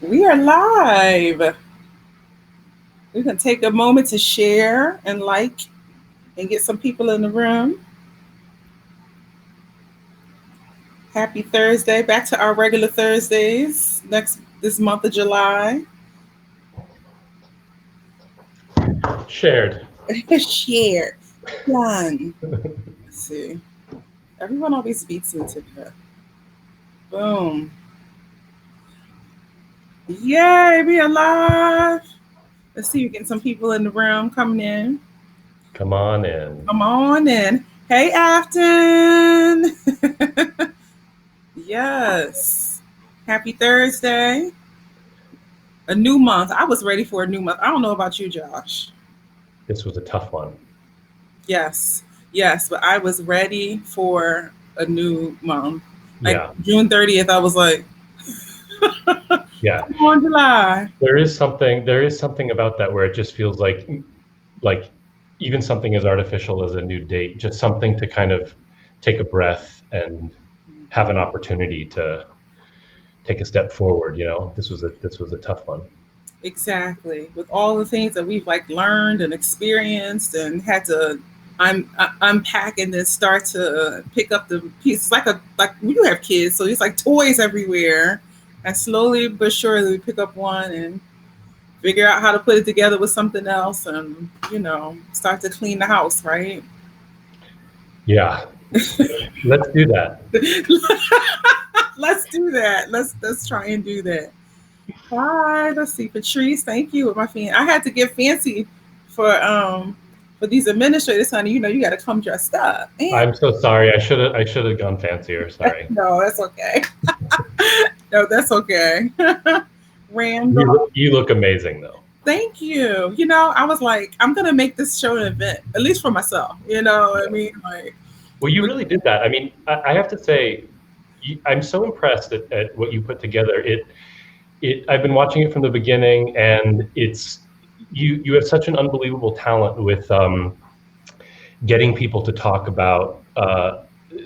We are live. We can take a moment to share and like and get some people in the room. Happy Thursday. Back to our regular Thursdays this month of July. Shared. Share. Done. Let's see. Everyone always beats me to that. Boom. Yay, we alive. Let's see, we're getting some people in the room coming in. Come on in. Come on in. Hey, Afton. Yes. Happy Thursday. A new month. I was ready for a new month. I don't know about you, Josh. This was a tough one. Yes. Yes, but I was ready for a new month. Like Yeah. June 30th, I was like, Yeah. come on, July. There is something about that where it just feels like even something as artificial as a new date, just something to kind of take a breath and have an opportunity to take a step forward. This was a tough one. Exactly. With all the things that we've learned and experienced and had to unpack and then start to pick up the pieces like when you have kids, so it's like toys everywhere. And slowly but surely we pick up one and figure out how to put it together with something else and, start to clean the house, right? Yeah. Let's do that. Let's do that. Let's try and do that. Hi, let's see. Patrice, thank you with my fan. I had to get fancy for these administrators, honey. You gotta come dressed up. Man. I'm so sorry. I should have gone fancier. Sorry. No, that's okay. No, that's okay. Randall. You look amazing though. Thank you. I was like, I'm gonna make this show an event, at least for myself. You know what I mean? Well, you really did that. I mean, I have to say, I'm so impressed at what you put together. I've been watching it from the beginning, and you have such an unbelievable talent with getting people to talk about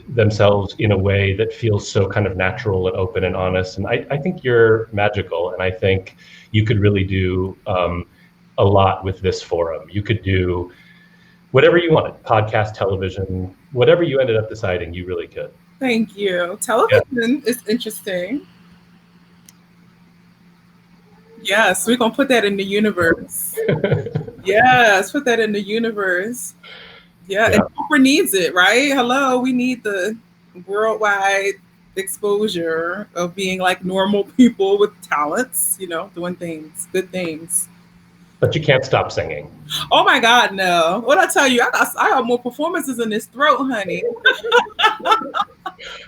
themselves in a way that feels so kind of natural and open and honest. And I think you're magical, and I think you could really do a lot with this forum. You could do whatever you wanted, podcast, television, whatever you ended up deciding, you really could. Thank you. Television is interesting. Yes, we're going to put that in the universe. Yes, put that in the universe. Yeah, and Oprah needs it, right? Hello, we need the worldwide exposure of being like normal people with talents, doing things, good things. But you can't stop singing. Oh my God, no. What I tell you, I got more performances in this throat, honey.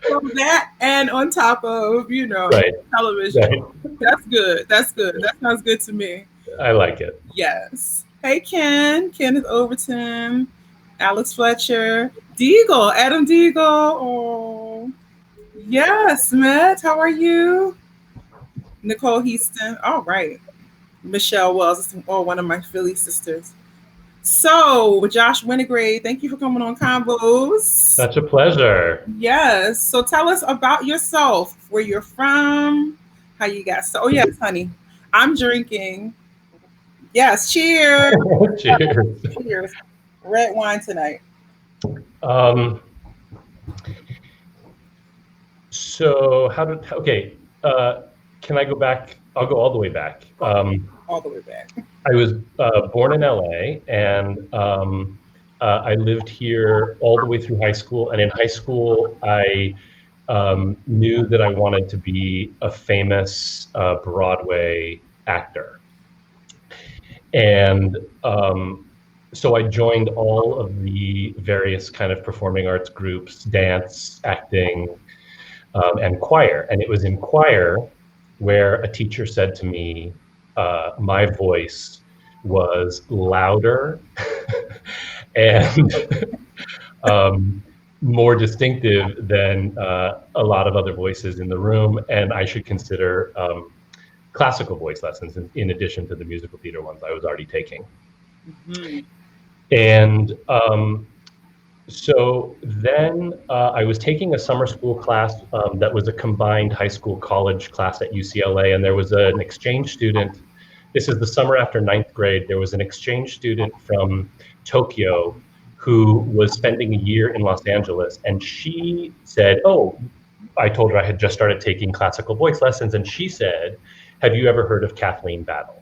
From that and on top of, right. television. Right. That's good. That's good. That sounds good to me. I like it. Yes. Hey, Kenneth Overton, Alex Fletcher, Deagle, Adam Deagle. Oh, yes, Matt. How are you? Nicole Heaston. All right. Michelle Wells, one of my Philly sisters. So, Josh Winograde, thank you for coming on Convos. Such a pleasure. Yes. So tell us about yourself, where you're from, how you got started. Oh, yes, honey. I'm drinking. Yes, cheers. Cheers. Cheers. Red wine tonight. So can I go back? I'll go all the way back. All the way back. I was born in LA, and I lived here all the way through high school. And in high school, I knew that I wanted to be a famous Broadway actor. And so I joined all of the various kind of performing arts groups, dance, acting, and choir. And it was in choir where a teacher said to me, my voice was louder and more distinctive than a lot of other voices in the room, and I should consider classical voice lessons in addition to the musical theater ones I was already taking. Mm-hmm. And So then I was taking a summer school class that was a combined high school college class at UCLA, and there was an exchange student. This is the summer after ninth grade. There was an exchange student from Tokyo who was spending a year in Los Angeles, and she said, "Oh," I told her I had just started taking classical voice lessons, and she said, "Have you ever heard of Kathleen Battle?"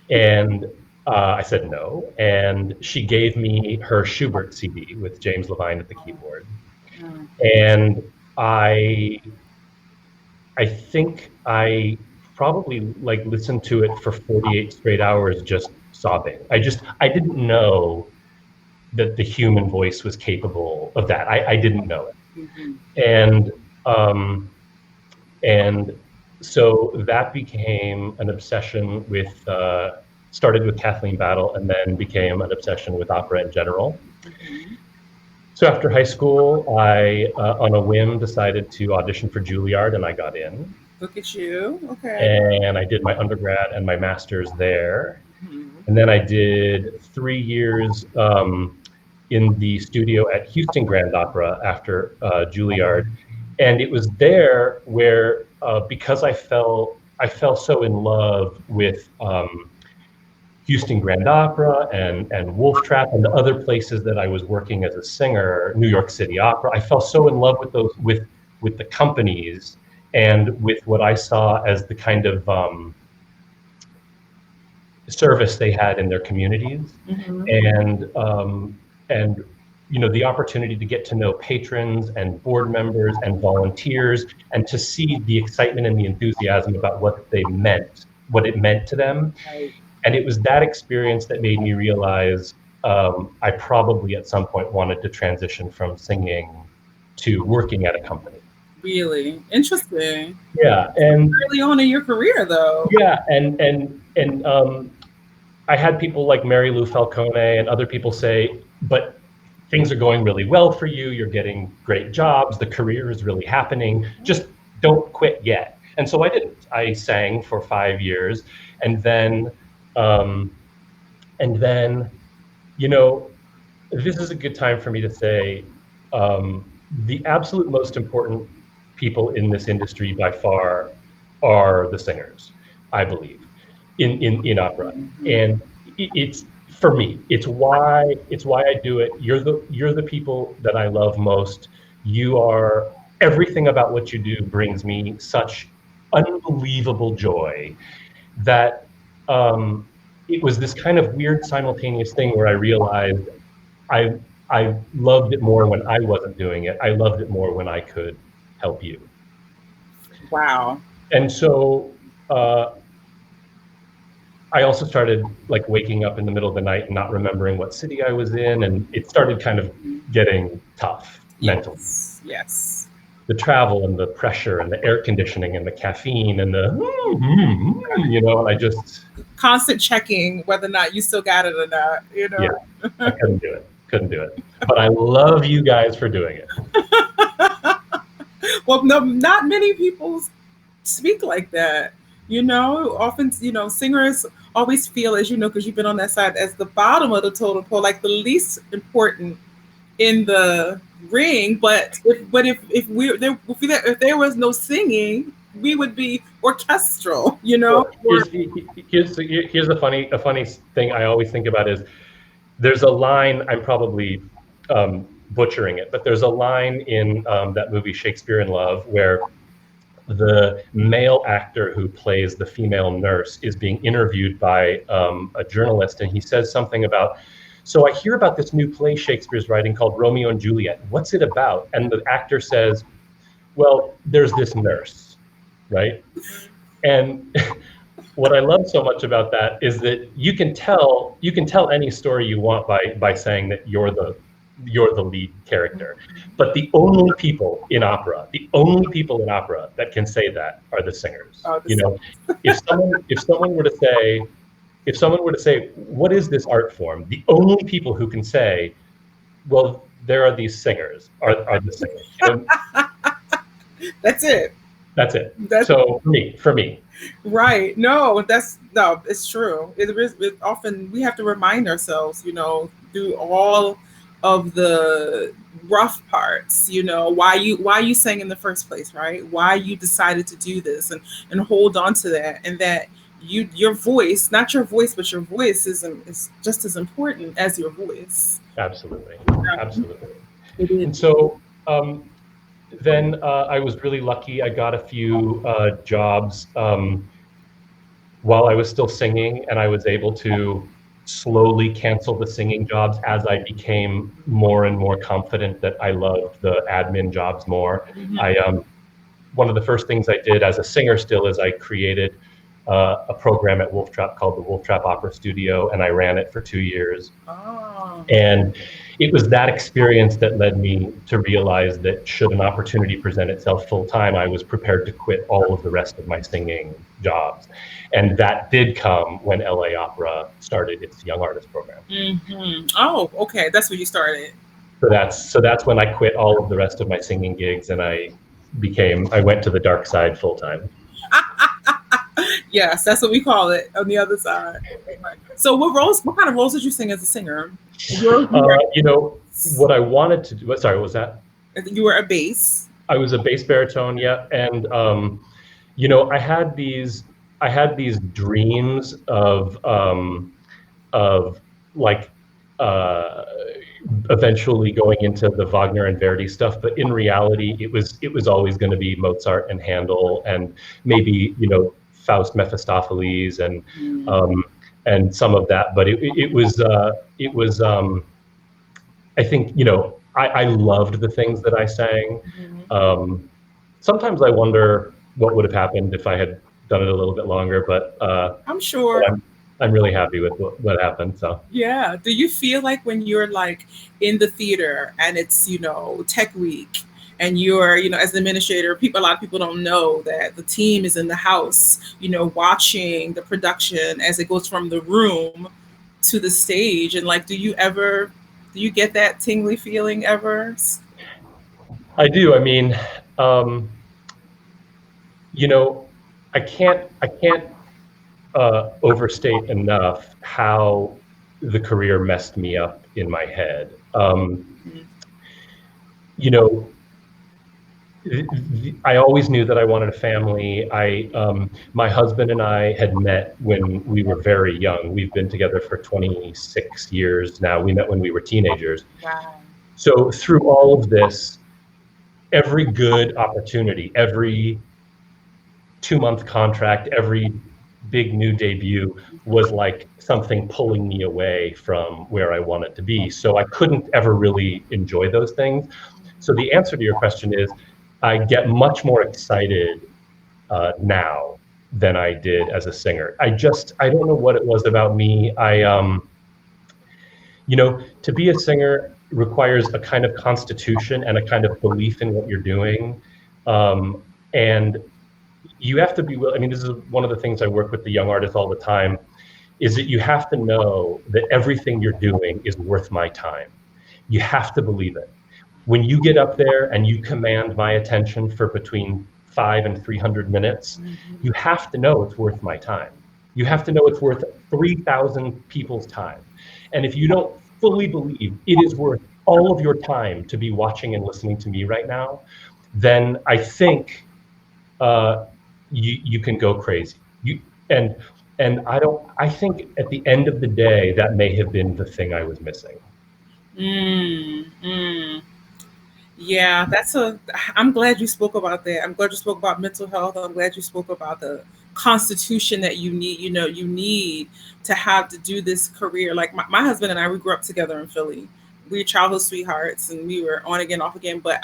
And I said no, and she gave me her Schubert CD with James Levine at the keyboard, Mm. and I think I probably like listened to it for 48 straight hours just sobbing. I didn't know that the human voice was capable of that. I didn't know it, Mhm. and um, and so that became an obsession with. Started with Kathleen Battle and then became an obsession with opera in general. Mhm. So after high school, I, on a whim, decided to audition for Juilliard, and I got in. Look at you. Okay. And I did my undergrad and my master's there. Mhm. And then I did 3 years in the studio at Houston Grand Opera after Juilliard. And it was there where, because I fell so in love with Houston Grand Opera and Wolf Trap and the other places that I was working as a singer, New York City Opera. I fell so in love with those with the companies and with what I saw as the kind of service they had in their communities, Mhm. and the opportunity to get to know patrons and board members and volunteers and to see the excitement and the enthusiasm about what it meant to them. Right. And it was that experience that made me realize I probably at some point wanted to transition from singing to working at a company. Really interesting. Yeah, and Early on in your career, though. yeah, and I had people like Mary Lou Falcone and other people say, but things are going really well for you. You're getting great jobs. The career is really happening. Just don't quit yet. And so I didn't. I sang for 5 years, and then um, and then you know this is a good time for me to say the absolute most important people in this industry by far are the singers, I believe, in opera. Mhm. And it's for me, it's why I do it. You're the people that I love most. You are everything about what you do brings me such unbelievable joy that it was this kind of weird simultaneous thing where I realized I I loved it more when I wasn't doing it. I loved it more when I could help you. Wow. And so I also started like waking up in the middle of the night and not remembering what city I was in, and it started kind of getting tough mentally. Yes. Yes. The travel and the pressure and the air conditioning and the caffeine and the and I just Constant checking whether or not you still got it or not. yeah, I couldn't do it. Couldn't do it. But I love you guys for doing it. Well, no, not many people speak like that. Often, singers always feel, as you know, because you've been on that side, as the bottom of the totem pole, like the least important in the ring. But if there was no singing, we would be orchestral. Well, Or here's a funny thing I always think about is there's a line, I'm probably butchering it, but there's a line in that movie Shakespeare in Love where the male actor who plays the female nurse is being interviewed by a journalist, and he says something about, so I hear about this new play Shakespeare's writing called Romeo and Juliet. What's it about? And the actor says, well, there's this nurse, right? And what I love so much about that is that you can tell any story you want by saying that you're the lead character. But the only people in opera that can say that are the singers. the same. If someone were to say, what is this art form? The only people who can say, well, there are these singers are the singers. That's it. That's it. That's So for me, right. No, it's true. Often we have to remind ourselves, through all of the rough parts, why you sang in the first place, right? Why you decided to do this, and hold on to that, and that your voice, not your voice, but your voice is just as important as your voice. Absolutely, absolutely. It And is. so then I was really lucky. I got a few jobs while I was still singing, and I was able to slowly cancel the singing jobs as I became more and more confident that I loved the admin jobs more. I One of the first things I did as a singer still is I created a program at Wolf Trap called the Wolf Trap Opera Studio, and I ran it for 2 years. Oh. And it was that experience that led me to realize that should an opportunity present itself full time, I was prepared to quit all of the rest of my singing jobs. And that did come when LA Opera started its young artist program. Oh, okay. That's where you started. So that's when I quit all of the rest of my singing gigs, and I went to the dark side full time. Yes, that's what we call it on the other side. So, what kind of roles did you sing as a singer? You know what I wanted to do. Sorry, what was that? You were a bass. I was a bass baritone, yeah, and I had these dreams of like uh, eventually going into the Wagner and Verdi stuff, but in reality, it was always going to be Mozart and Handel, and maybe Faust Mephistopheles, and some of that. But it was I think I loved the things that I sang. Um, Sometimes I wonder what would have happened if I had done it a little bit longer, but I'm but sure. I'm really happy with what happened. So Yeah. Do you feel like when you're like in the theater and it's, tech week, and you're, as an administrator, a lot of people don't know that the team is in the house, watching the production as it goes from the room to the stage. And like, do you get that tingly feeling ever? I do. I mean, um, you know, I can't overstate enough how the career messed me up in my head. You know, I always knew that I wanted a family. My husband and I had met when we were very young. We've been together for 26 years now. We met when we were teenagers. Wow. So through all of this, every good opportunity, every 2-month contract, every big new debut was like something pulling me away from where I wanted to be. So I couldn't ever really enjoy those things. So the answer to your question is I get much more excited now than I did as a singer. I don't know what it was about me. To be a singer requires a kind of constitution and a kind of belief in what you're doing. And you have to be willing. I mean, this is one of the things I work with the young artists all the time, is that you have to know that everything you're doing is worth my time. You have to believe it. When you get up there and you command my attention for between 5 and 300 minutes, you have to know it's worth my time. You have to know it's worth 3,000 people's time. And if you don't fully believe it is worth all of your time to be watching and listening to me right now, then I think you can go crazy. And I think at the end of the day, that may have been the thing I was missing. Mm, mm. Yeah, I'm glad you spoke about that. I'm glad you spoke about mental health. I'm glad you spoke about the constitution that you need, you need to do this career. Like my husband and I, we grew up together in Philly. We were childhood sweethearts and we were on again, off again. But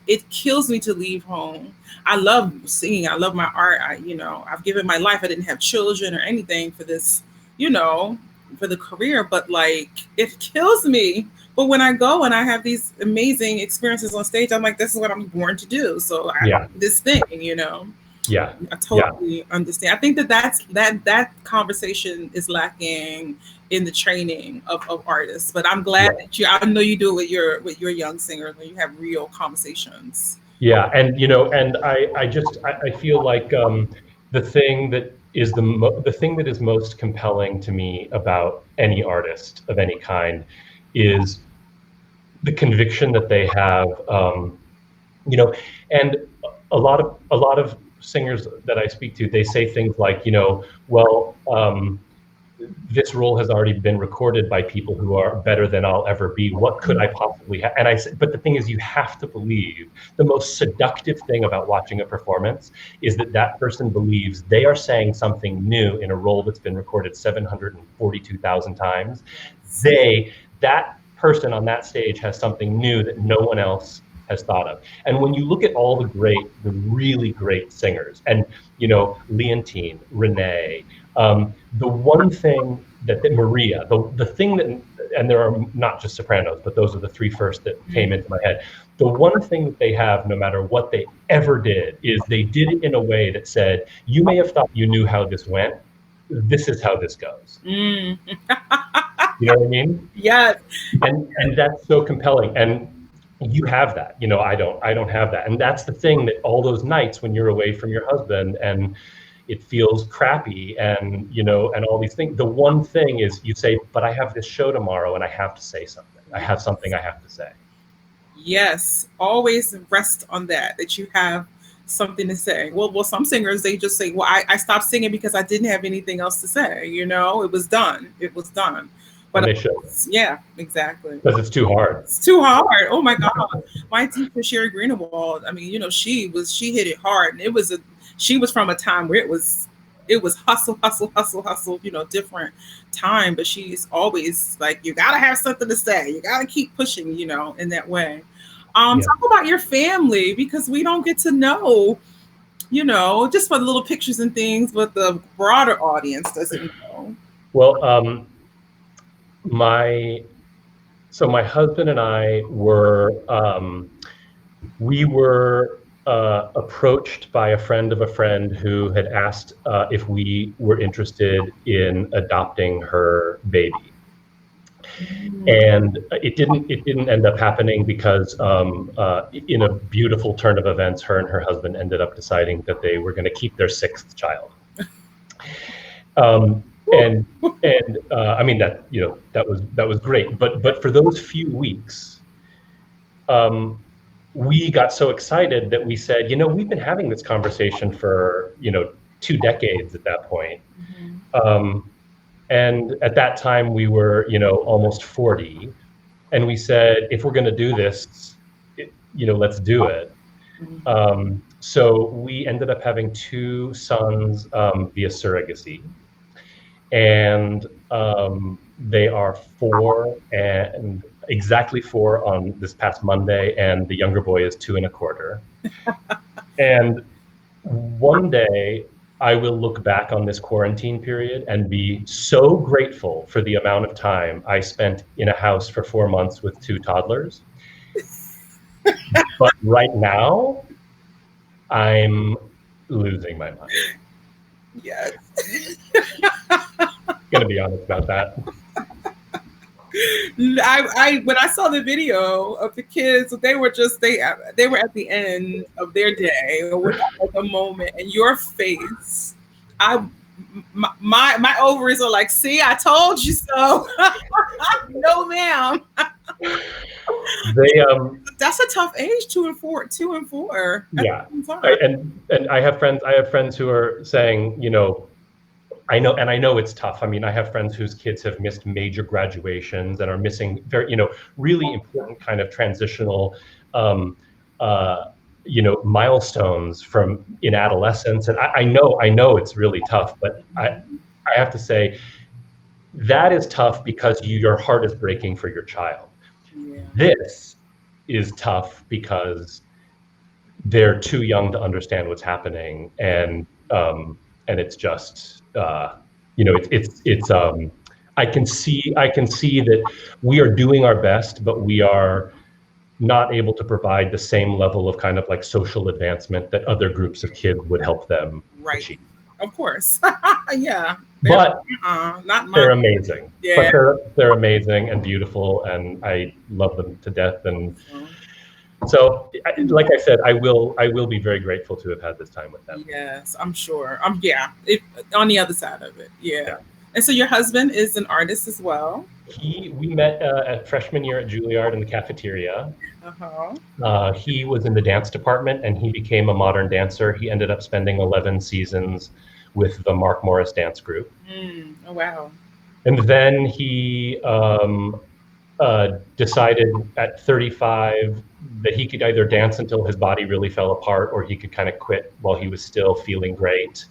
it kills me to leave home. I love singing. I love my art. I've given my life. I didn't have children or anything for this, you know, for the career, but like it kills me. But when I go and I have these amazing experiences on stage, I'm like, this is what I'm born to do. So Yeah, this thing. yeah, I yeah, totally understand. I think that conversation is lacking in the training of artists. But I'm glad yeah. that I know you do it with your young singers when you have real conversations. Yeah, and I feel like the thing that is most compelling to me about any artist of any kind is the conviction that they have, you know, and a lot of singers that I speak to, they say things like, you know, well, this role has already been recorded by people who are better than I'll ever be. What could I possibly have? And I said, but the thing is, you have to believe the most seductive thing about watching a performance is that that person believes they are saying something new in a role that's been recorded 742,000 times. That person on that stage has something new that no one else has thought of. And when you look at all the really great singers, and, you know, Leontine, Renee, the one thing that Maria, the thing that, and there are not just sopranos, but those are the three first that came into my head. The one thing that they have, no matter what they ever did, is they did it in a way that said, you may have thought you knew how this went. This is how this goes. You know what I mean? Yes. And that's so compelling. And you have that, you know, I don't have that. And that's the thing, that all those nights when you're away from your husband and it feels crappy and, you know, and all these things, the one thing is you say, but I have this show tomorrow and I have to say something. I have something I have to say. Yes. Always rest on that you have something to say. Well, some singers, they just say, well, I stopped singing because I didn't have anything else to say. You know, it was done. But and they should. Yeah, exactly. Because it's too hard. It's too hard. Oh my God. My teacher, Sherry Greenewald, I mean, you know, she hit it hard. And she was from a time where it was hustle, you know, different time. But she's always like, you gotta have something to say. You gotta keep pushing, you know, in that way. Talk about your family, because we don't get to know, you know, just for the little pictures and things, but the broader audience doesn't know. Well, my husband and I were, we were approached by a friend of a friend who had asked if we were interested in adopting her baby. And it didn't end up happening because in a beautiful turn of events, her and her husband ended up deciding that they were going to keep their sixth child. And I mean, that, you know, that was great. But for those few weeks, we got so excited that we said, you know, we've been having this conversation for, you know, 2 decades at that point. And at that time we were, you know, almost 40. And we said, if we're going to do this, you know, let's do it. So we ended up having 2 sons via surrogacy. And they are 4 and exactly 4 on this past Monday, and the younger boy is 2 1/4. And one day I will look back on this quarantine period and be so grateful for the amount of time I spent in a house for 4 months with 2 toddlers. But right now, I'm losing my mind. Yes. Gonna be honest about that. When I saw the video of the kids, they were at the end of their day, or at the moment, and your face, my ovaries are like, see, I told you so. No, ma'am. That's a tough age, 2 and 4. Yeah, and I have friends who are saying, you know, I know it's tough. I mean, I have friends whose kids have missed major graduations and are missing very, you know, really important kind of transitional, you know, milestones in adolescence. And I know it's really tough, but I have to say that is tough because your heart is breaking for your child. Yeah. This is tough because they're too young to understand what's happening, and it's just, you know, it's I can see that we are doing our best, but we are not able to provide the same level of kind of like social advancement that other groups of kids would help them achieve. Of course. Yeah. But they're amazing. Yeah. But they're amazing and beautiful, and I love them to death. And so, like I said, I will be very grateful to have had this time with them. Yes, I'm sure. On the other side of it. Yeah. And so your husband is an artist as well? We met at freshman year at Juilliard in the cafeteria. Uh-huh. He was in the dance department and he became a modern dancer. He ended up spending 11 seasons with the Mark Morris dance group. Oh, wow. And then he decided at 35 that he could either dance until his body really fell apart or he could kind of quit while he was still feeling great.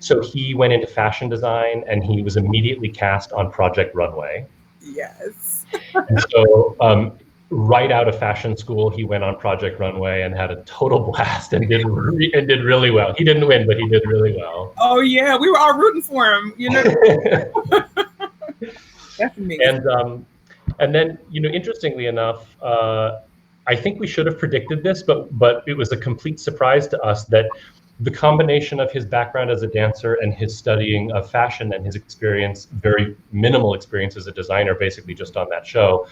So he went into fashion design and he was immediately cast on Project Runway. Yes. And so right out of fashion school, he went on Project Runway and had a total blast and did really well. He didn't win, but he did really well. Oh yeah, we were all rooting for him, you know. That's amazing. And then, you know, interestingly enough, I think we should have predicted this, but it was a complete surprise to us that the combination of his background as a dancer and his studying of fashion and his experience, very minimal experience as a designer, basically just on that show,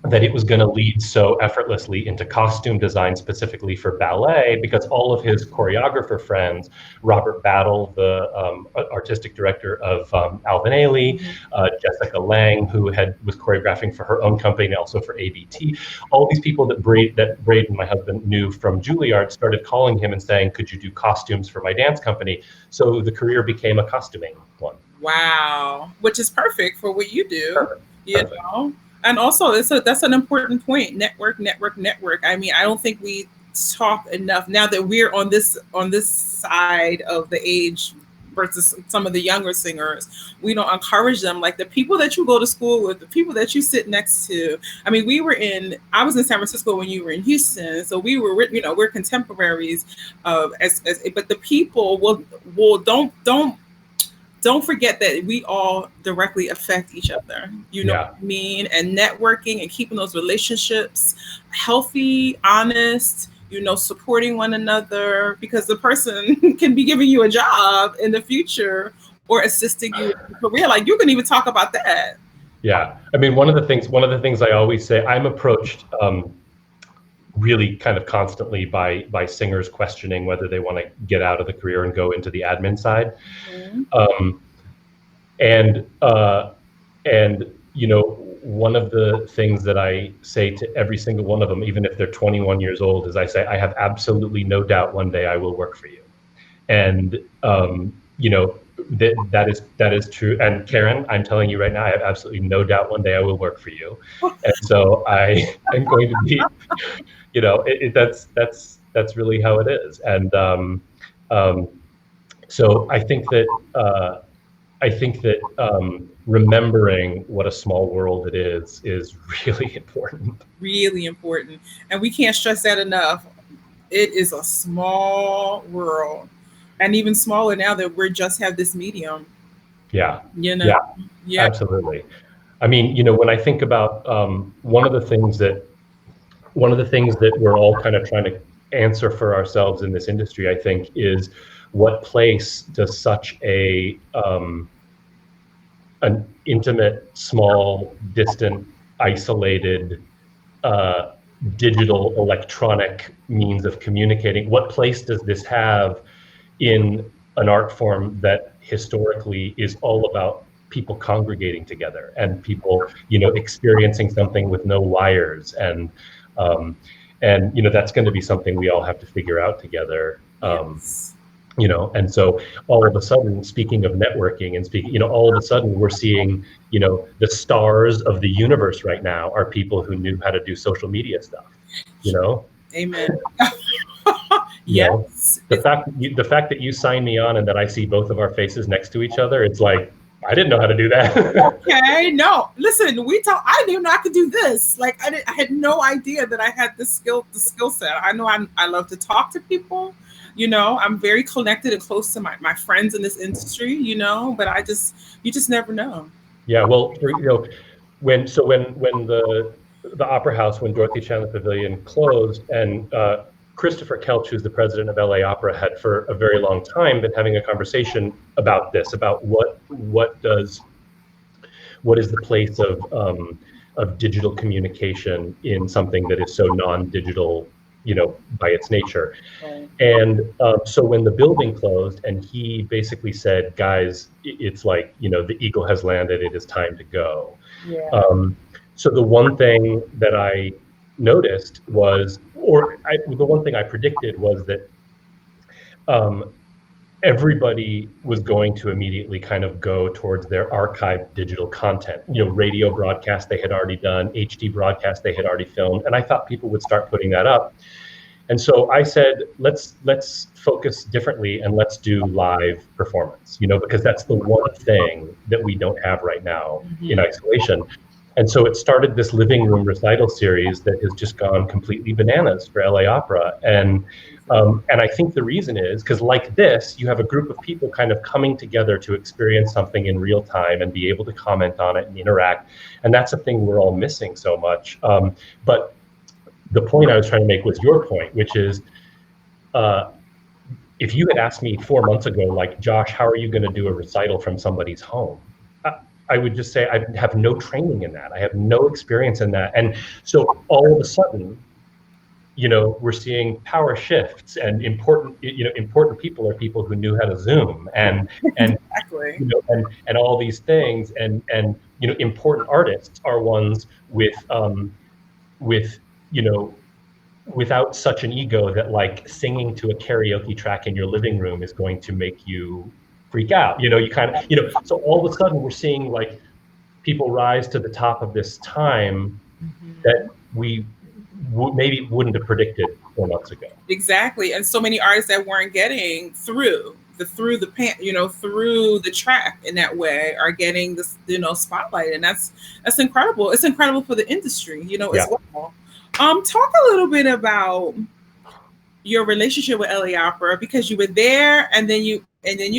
that it was going to lead so effortlessly into costume design specifically for ballet, because all of his choreographer friends, Robert Battle, the artistic director of Alvin Ailey, Jessica Lang, who was choreographing for her own company and also for ABT, all these people that Braden, my husband, knew from Juilliard started calling him and saying, could you do costumes for my dance company? So the career became a costuming one. Wow, which is perfect for what you do. Perfect. You know? And also, that's an important point. Network. I mean, I don't think we talk enough now that we're on this side of the age versus some of the younger singers. We don't encourage them. Like the people that you go to school with, the people that you sit next to. I mean, I was in San Francisco when you were in Houston, so we were, you know, we're contemporaries. But the people will don't forget that we all directly affect each other. You know what I mean? And networking and keeping those relationships healthy, honest, you know, supporting one another, because the person can be giving you a job in the future or assisting you in your career. Like you can even talk about that. Yeah. I mean, one of the things I always say, I'm approached really kind of constantly by singers questioning whether they want to get out of the career and go into the admin side. And you know, one of the things that I say to every single one of them, even if they're 21 years old, is I say, I have absolutely no doubt one day I will work for you. And you know, that is true. And Karen, I'm telling you right now, I have absolutely no doubt one day I will work for you. And so I am going to be, you know, that's really how it is. And so I think that remembering what a small world it is really important. Really important. And we can't stress that enough. It is a small world. And even smaller now that we just have this medium. Yeah. You know? Yeah. Absolutely. I mean, you know, when I think about one of the things that we're all kind of trying to answer for ourselves in this industry, I think, is what place does such an intimate, small, distant, isolated, digital, electronic means of communicating, what place does this have in an art form that historically is all about people congregating together and people, you know, experiencing something with no wires, and you know, that's going to be something we all have to figure out together. You know, and so all of a sudden, speaking of networking and you know, all of a sudden we're seeing, you know, the stars of the universe right now are people who knew how to do social media stuff, you know? Amen. Yes. You know, the fact that you signed me on and that I see both of our faces next to each other, it's like, I didn't know how to do that. Okay, no, listen, I didn't know I could do this. Like I had no idea that I had the skill set. I know I love to talk to people. You know, I'm very connected and close to my friends in this industry, you know, but you just never know. Yeah, well, you know, when the Opera House, when Dorothy Chandler Pavilion closed, and Christopher Kelch, who's the president of LA Opera, had for a very long time been having a conversation about this, about what is the place of digital communication in something that is so non-digital by its nature. Right. And so when the building closed and he basically said, guys, it's like, the eagle has landed, it is time to go. Yeah. So the one thing that I noticed was, the one thing I predicted was that um, everybody was going to immediately kind of go towards their archived digital content. Radio broadcast they had already done, HD broadcast they had already filmed, and I thought people would start putting that up. And so I said, let's focus differently and let's do live performance, because that's the one thing that we don't have right now in isolation. And so it started this living room recital series that has just gone completely bananas for LA Opera. And I think the reason is because, like this, you have a group of people kind of coming together to experience something in real time and be able to comment on it and interact. And that's a thing we're all missing so much. But the point I was trying to make was your point, which is, if you had asked me 4 months ago, like, Josh, how are you going to do a recital from somebody's home? I would just say I have no training in that. I have no experience in that. And so all of a sudden, we're seeing power shifts, and important people are people who knew how to Zoom and Exactly. and all these things. And important artists are ones with without such an ego that, like, singing to a karaoke track in your living room is going to make you freak out. You kind of, so all of a sudden we're seeing, like, people rise to the top of this time that we maybe wouldn't have predicted 4 months ago. Exactly. And so many artists that weren't getting through the track in that way are getting this, spotlight. And that's incredible. It's incredible for the industry, as well. Talk a little bit about your relationship with LA Opera, because you were there and then you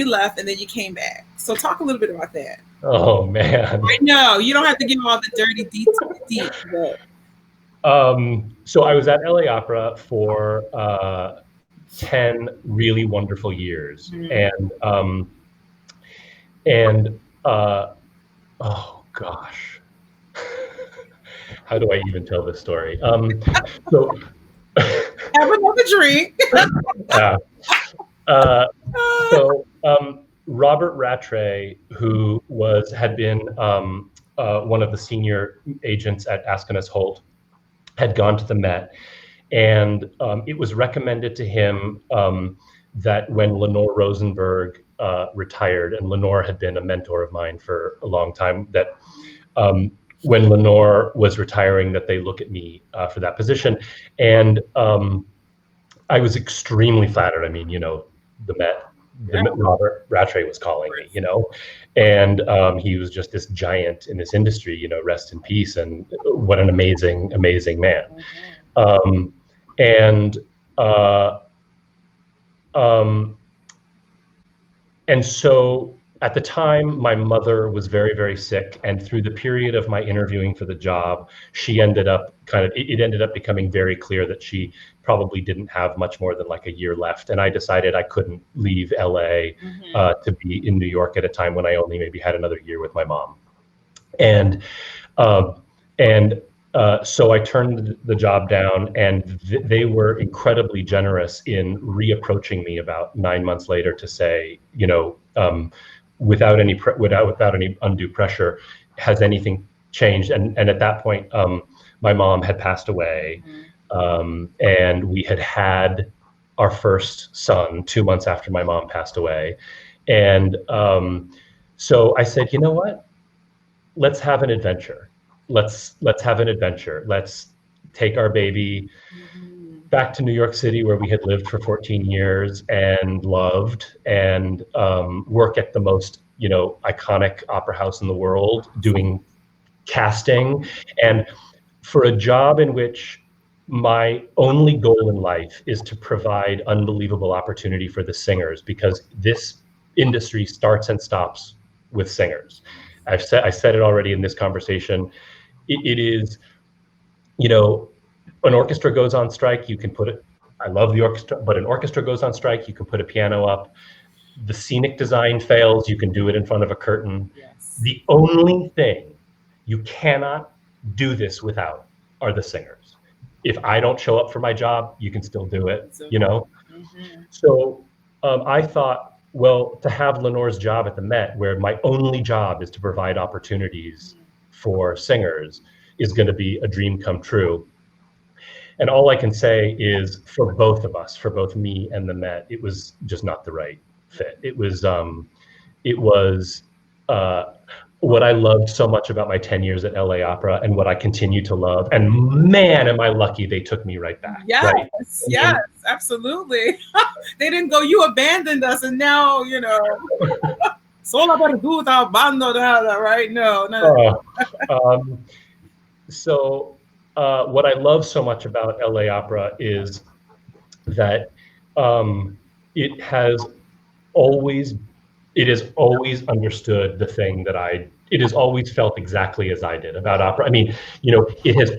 left and then you came back. So talk a little bit about that. Oh man. I know you don't have to give all the dirty details, but so I was at LA Opera for 10 really wonderful years. And oh gosh, how do I even tell this story? So have another drink. So Robert Rattray, who had been one of the senior agents at Askenas Holt, had gone to the Met, and it was recommended to him that when Lenore Rosenberg retired, and Lenore had been a mentor of mine for a long time, that when Lenore was retiring, that they look at me for that position. And I was extremely flattered. I mean, the Met, Robert Rattray was calling me, and he was just this giant in this industry, rest in peace, and what an amazing, amazing man. And so at the time, my mother was very, very sick, and through the period of my interviewing for the job, she ended up it ended up becoming very clear that she probably didn't have much more than like a year left. And I decided I couldn't leave LA to be in New York at a time when I only maybe had another year with my mom. And so I turned the job down, and they were incredibly generous in reapproaching me about 9 months later to say, without any undue pressure, has anything changed? And at that point, my mom had passed away, and we had our first son 2 months after my mom passed away. And so I said, you know what? Let's have an adventure. Let's have an adventure. Let's take our baby back to New York City, where we had lived for 14 years and loved, and work at the most, iconic opera house in the world, doing casting. And for a job in which my only goal in life is to provide unbelievable opportunity for the singers, because this industry starts and stops with singers. I said it already in this conversation. It is, an orchestra goes on strike, you can put it, I love the orchestra, but an orchestra goes on strike, you can put a piano up. The scenic design fails, you can do it in front of a curtain. Yes. The only thing you cannot do this without are the singers. if I don't show up for my job, you can still do it, So, you know? mhm. So I thought, well, to have Lenore's job at the Met, where my only job is to provide opportunities for singers, is going to be a dream come true. And all I can say is, for both of us, for both me and the Met, it was just not the right fit. It was uh, what I loved so much about my 10 years at LA Opera, and what I continue to love. And man, am I lucky they took me right back, right? Yes, I yes, mean, absolutely. They didn't go, you abandoned us, and now, solo perduta, abbandonada, right? No, none of uh, um, so what I love so much about LA Opera is that um, it has always it has always understood the thing that it has always felt exactly as I did about opera. I mean, it has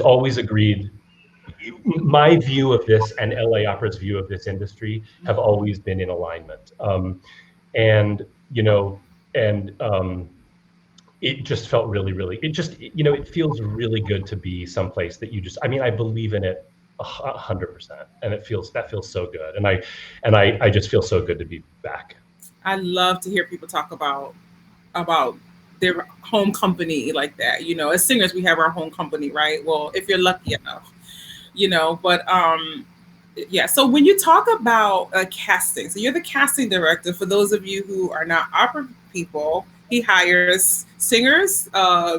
always agreed. My view of this and LA Opera's view of this industry have always been in alignment. And, you know, and it just felt really, really, it feels really good to be someplace that I mean, I believe in it 100%, and that feels so good. And I just feel so good to be back. I love to hear people talk about their home company like that. As singers, we have our home company, right? Well, if you're lucky enough, but yeah. So when you talk about casting, so you're the casting director. For those of you who are not opera people, he hires singers,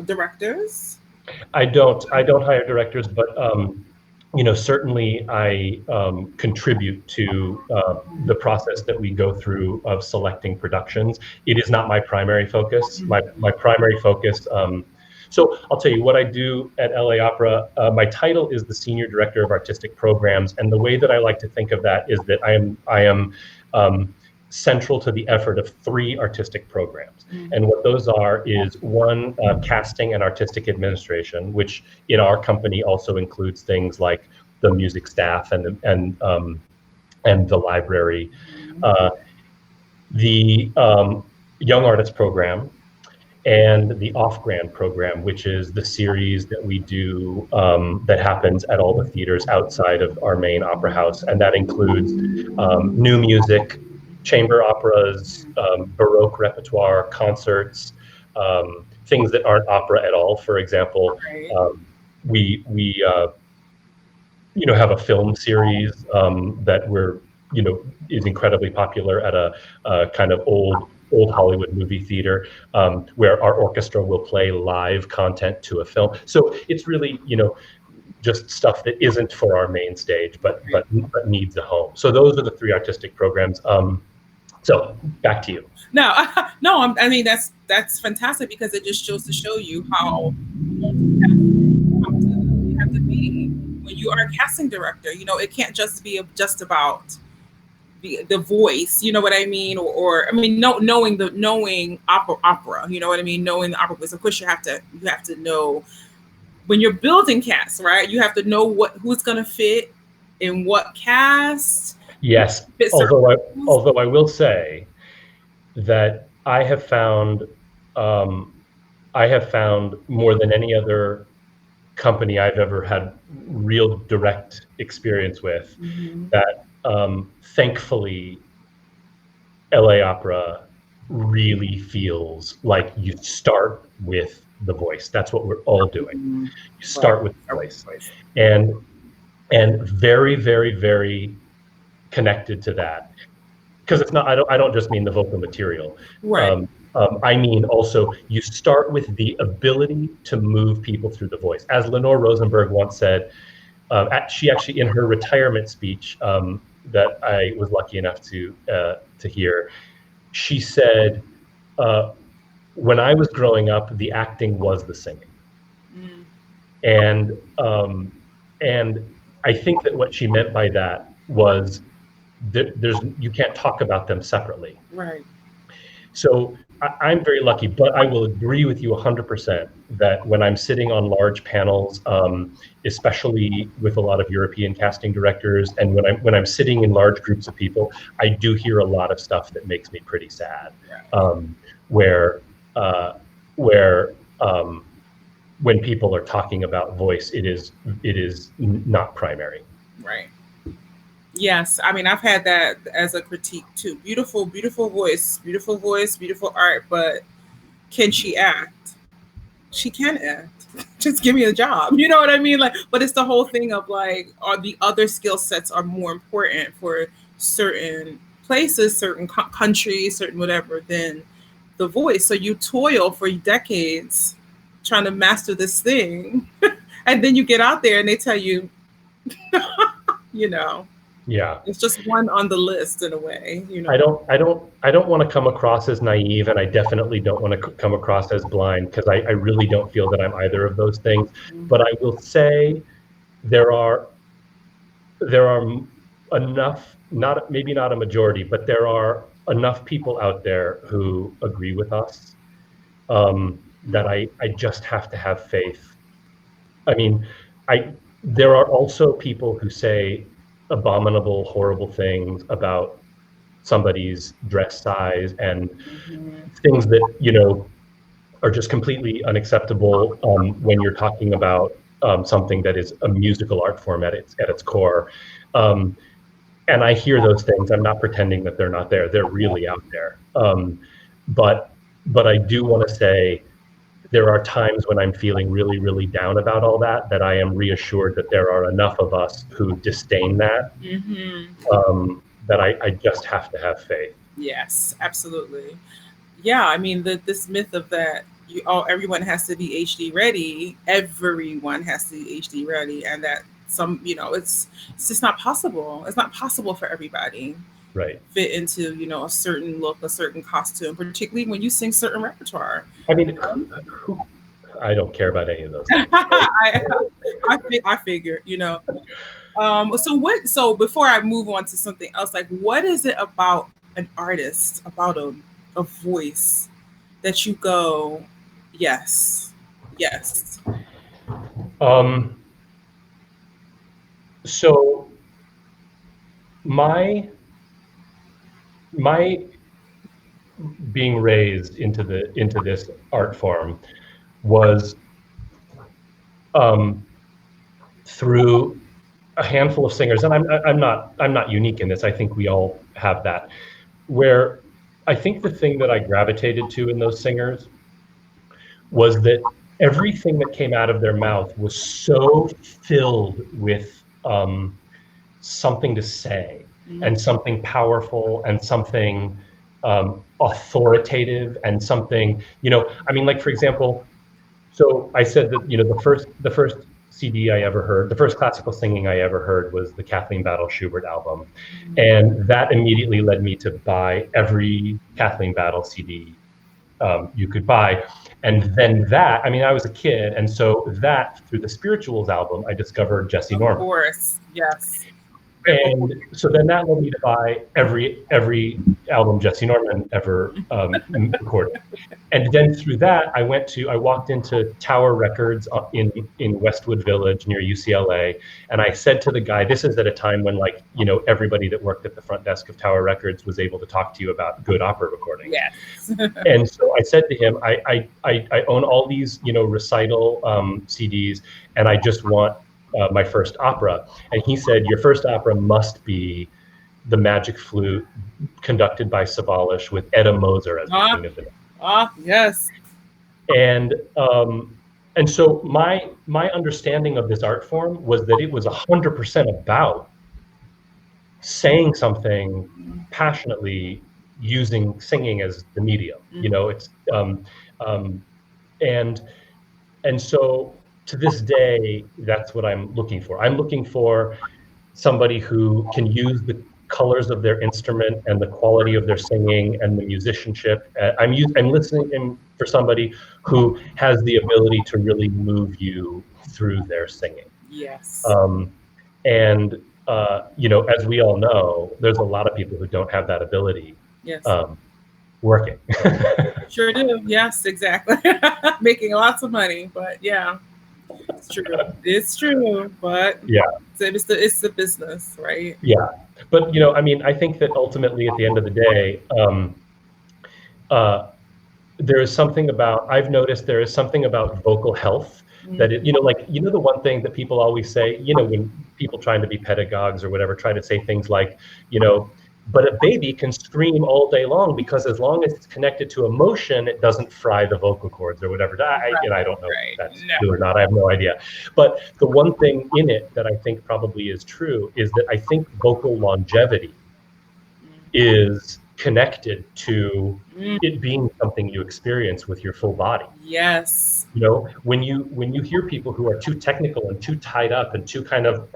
directors. I don't hire directors, but certainly I contribute to the process that we go through of selecting productions. It is not my primary focus. My primary focus. So I'll tell you what I do at LA Opera. My title is the Senior Director of Artistic Programs, and the way that I like to think of that is that I am central to the effort of 3 artistic programs. And what those are is one, casting and artistic administration, which in our company also includes things like the music staff and the library, the young artist program, and the off grant program, which is the series that we do that happens at all the theaters outside of our main opera house. And that includes new music, chamber operas, Baroque repertoire, concerts, things that aren't opera at all. For example, Right. we have a film series that is incredibly popular at a kind of old Hollywood movie theater, where our orchestra will play live content to a film. So it's really, just stuff that isn't for our main stage, but needs a home. So those are the 3 artistic programs. So back to you. No, no. I mean, that's fantastic because it just shows to show you how you have to be when you are a casting director. It can't just be just about the voice. You know what I mean? Or I mean, knowing opera. You know what I mean? Knowing the opera voice. Of course, you have to know when you're building casts, right? You have to know who's going to fit in what cast. Yes, although I will say that I have found more than any other company I've ever had real direct experience with, that thankfully LA Opera really feels like you start with the voice. That's what we're all doing. You start with the voice, and very, very, very connected to that, because it's not. I don't just mean the vocal material. Right. I mean also you start with the ability to move people through the voice. As Lenore Rosenberg once said, she actually, in her retirement speech that I was lucky enough to hear, she said, when I was growing up, the acting was the singing. And I think that what she meant by that was that you can't talk about them separately. Right. So I'm very lucky, but I will agree with you 100% that when I'm sitting on large panels, especially with a lot of European casting directors, and when I'm sitting in large groups of people, I do hear a lot of stuff that makes me pretty sad, where when people are talking about voice, it is not primary. Right. Yes, I mean I've had that as a critique too. Beautiful, beautiful voice, beautiful art, but can she act? She can act. Just give me a job. You know what I mean? Like, but it's the whole thing of like, are the other skill sets are more important for certain places, certain countries, certain whatever than the voice. So you toil for decades trying to master this thing, and then you get out there and they tell you, you know, Yeah. it's just one on the list in a way. You know. I don't want to come across as naive, and I definitely don't want to come across as blind, because I really don't feel that I'm either of those things. But I will say there are enough, not maybe not a majority, but there are enough people out there who agree with us, that I just have to have faith. I mean, there are also people who say abominable, horrible things about somebody's dress size and things that, are just completely unacceptable, when you're talking about, something that is a musical art form at its core. Um, and I hear those things. I'm not pretending that they're not there. They're really out there. But I do want to say there are times when I'm feeling really, really down about all that, that I am reassured that there are enough of us who disdain that, that I just have to have faith. Yes, absolutely. Yeah, I mean this myth of that everyone has to be HD ready. Everyone has to be HD ready, and that some it's just not possible. It's not possible for everybody Right. fit into a certain look, a certain costume, particularly when you sing certain repertoire. I mean, I don't care about any of those things. I figure. So before I move on to something else, like what is it about an artist, about a voice that you go, yes, yes? So my being raised into this art form was, through a handful of singers, and I'm not unique in this. I think we all have that, where I think the thing that I gravitated to in those singers was that everything that came out of their mouth was so filled with, something to say, and something powerful, and something, authoritative, and something, I mean, like, for example, so I said that, the first CD I ever heard, the first classical singing I ever heard, was the Kathleen Battle Schubert album. And that immediately led me to buy every Kathleen Battle CD, you could buy. And then I mean, I was a kid, and so that, through the Spirituals album, I discovered Jesse Norman. Of course, yes. And so then that led me to buy every album Jesse Norman ever, recorded. And then through that, I walked into Tower Records in Westwood Village near UCLA, and I said to the guy, this is at a time when, like, everybody that worked at the front desk of Tower Records was able to talk to you about good opera recordings. Yes. And so I said to him, I own all these, recital, CDs, and I just want, my first opera. And he said, your first opera must be The Magic Flute, conducted by Sawallisch, with Etta Moser as the king of the night. Yes. And so my understanding of this art form was that it was 100% about saying something passionately, using singing as the medium. It's and so, to this day, that's what I'm looking for. I'm looking for somebody who can use the colors of their instrument and the quality of their singing and the musicianship. I'm listening for somebody who has the ability to really move you through their singing. Yes. And as we all know, there's a lot of people who don't have that ability. Yes. Working. Sure do. Yes, exactly. Making lots of money, but yeah. It's true. It's true, but yeah, it's the business, right? Yeah, but I mean, I think that ultimately, at the end of the day, there is something about, I've noticed there is something about vocal health that it, the one thing that people always say, when people trying to be pedagogues or whatever, try to say things like, but a baby can scream all day long because as long as it's connected to emotion, it doesn't fry the vocal cords or whatever. I don't know if that's true or not. I have no idea. But the one thing in it that I think probably is true is that I think vocal longevity is connected to it being something you experience with your full body. Yes. When you hear people who are too technical and too tied up and too kind of,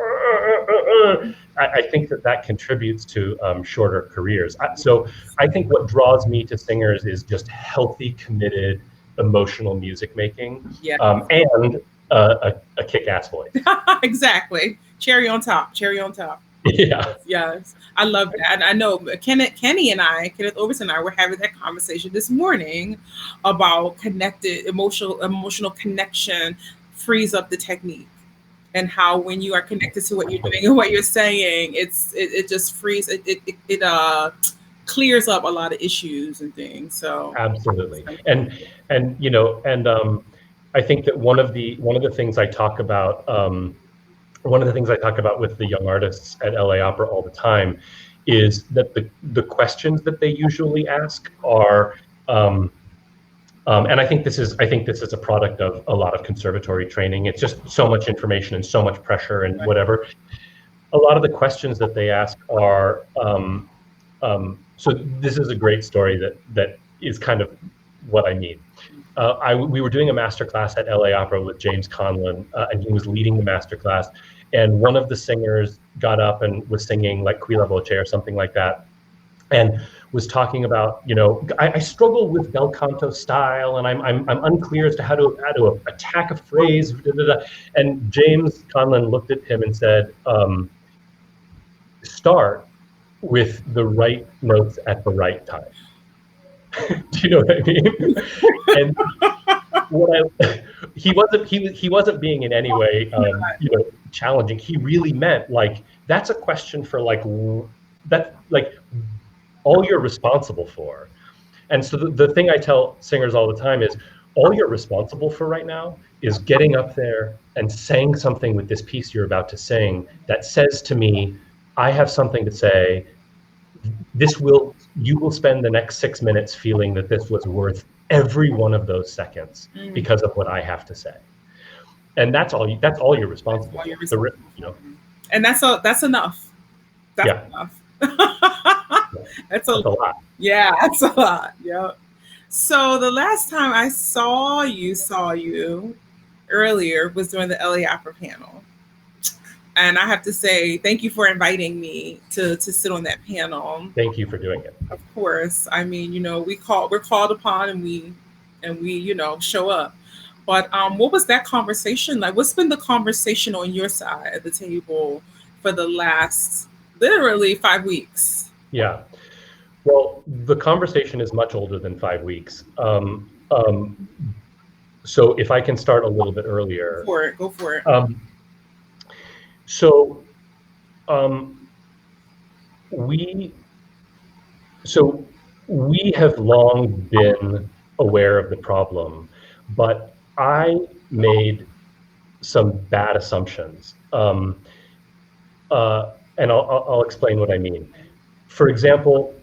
I think that contributes to shorter careers. So I think what draws me to singers is just healthy, committed, emotional music making, and a kick-ass voice. Exactly. Cherry on top. Cherry on top. Yeah. Yes, I love that. And I know Kenneth Overton and I were having that conversation this morning about emotional connection frees up the technique, and how when you are connected to what you're doing and what you're saying, it just frees it clears up a lot of issues and things. So absolutely, and I think that one of the things I talk about. One of the things I talk about with the young artists at LA Opera all the time is that the questions that they usually ask are, and I think this is a product of a lot of conservatory training. It's just so much information and so much pressure and whatever. A lot of the questions that they ask are, so this is a great story that is kind of what I mean. We were doing a masterclass at LA Opera with James Conlon, and he was leading the masterclass. And one of the singers got up and was singing like Qui la voce or something like that, and was talking about, I struggle with bel canto style, and I'm unclear as to how to attack a phrase. And James Conlon looked at him and said, "Start with the right notes at the right time." Do you know what I mean? And he wasn't being in any way challenging. He really meant like that's a question for that's like all you're responsible for. And so the thing I tell singers all the time is all you're responsible for right now is getting up there and saying something with this piece you're about to sing that says to me, I have something to say. You will spend the next 6 minutes feeling that this was worth every one of those seconds because of what I have to say. And that's all you're responsible for. And that's enough. That's enough. That's a lot. Yeah, that's a lot. Yeah. So the last time I saw you earlier was during the LA Opera panel. And I have to say, thank you for inviting me to sit on that panel. Thank you for doing it. Of course. I mean, we're called upon and we show up. But what was that conversation like? What's been the conversation on your side of the table for the last literally 5 weeks? Yeah. Well, the conversation is much older than 5 weeks. So if I can start a little bit earlier. Go for it. So we have long been aware of the problem, but I made some bad assumptions, and I'll explain what I mean. For example,